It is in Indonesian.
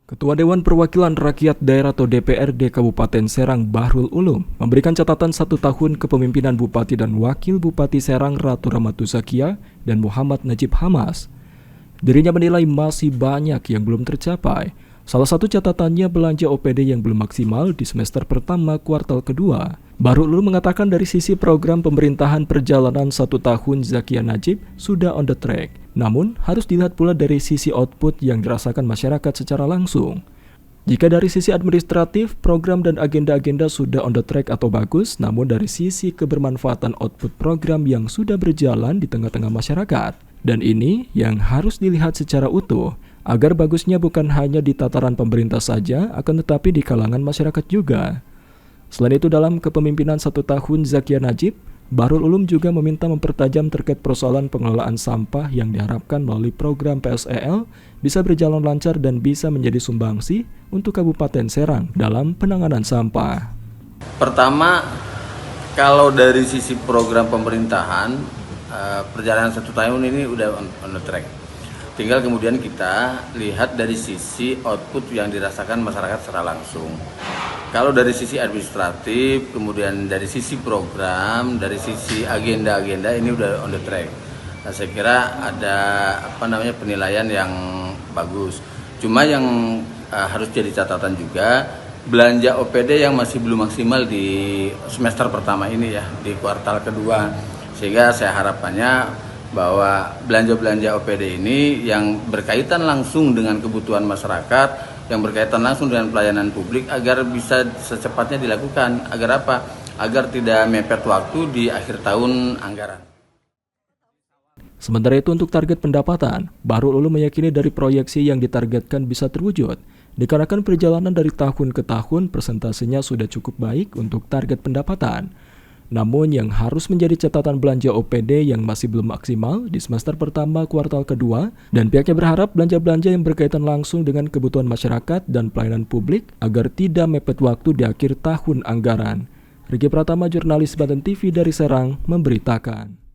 Ketua Dewan Perwakilan Rakyat Daerah atau DPRD Kabupaten Serang Bahrul Ulum memberikan catatan 1 tahun kepemimpinan Bupati dan Wakil Bupati Serang Ratu Ramatu Zakia dan Muhammad Najib Hamas. Dirinya menilai masih banyak yang belum tercapai. Salah satu catatannya belanja OPD yang belum maksimal di semester pertama kuartal kedua. Bahrul Ulum mengatakan dari sisi program pemerintahan perjalanan 1 tahun Zakia Najib sudah on the track. Namun harus dilihat pula dari sisi output yang dirasakan masyarakat secara langsung. Jika dari sisi administratif, program dan agenda-agenda sudah on the track atau bagus, namun dari sisi kebermanfaatan output program yang sudah berjalan di tengah-tengah masyarakat. Dan ini yang harus dilihat secara utuh, agar bagusnya bukan hanya di tataran pemerintah saja, akan tetapi di kalangan masyarakat juga. Selain itu, dalam kepemimpinan 1 tahun Zakia Najib, Bahrul Ulum juga meminta mempertajam terkait persoalan pengelolaan sampah yang diharapkan melalui program PSEL bisa berjalan lancar dan bisa menjadi sumbangsi untuk Kabupaten Serang dalam penanganan sampah. Pertama, kalau dari sisi program pemerintahan, perjalanan 1 tahun ini udah on the track. Tinggal kemudian kita lihat dari sisi output yang dirasakan masyarakat secara langsung. Kalau dari sisi administratif, kemudian dari sisi program, dari sisi agenda-agenda ini udah on the track. Nah, saya kira ada penilaian yang bagus. Cuma yang harus jadi catatan juga, belanja OPD yang masih belum maksimal di semester pertama ini ya, di kuartal kedua. Sehingga saya harapannya bahwa belanja-belanja OPD ini yang berkaitan langsung dengan kebutuhan masyarakat, yang berkaitan langsung dengan pelayanan publik agar bisa secepatnya dilakukan. Agar apa? Agar tidak mepet waktu di akhir tahun anggaran. Sementara itu untuk target pendapatan, Bahrul Ulum meyakini dari proyeksi yang ditargetkan bisa terwujud. Dikarenakan perjalanan dari tahun ke tahun persentasenya sudah cukup baik untuk target pendapatan. Namun yang harus menjadi catatan belanja OPD yang masih belum maksimal di semester pertama kuartal kedua, dan pihaknya berharap belanja-belanja yang berkaitan langsung dengan kebutuhan masyarakat dan pelayanan publik agar tidak mepet waktu di akhir tahun anggaran. Riki Pratama, jurnalis Banten TV dari Serang, memberitakan.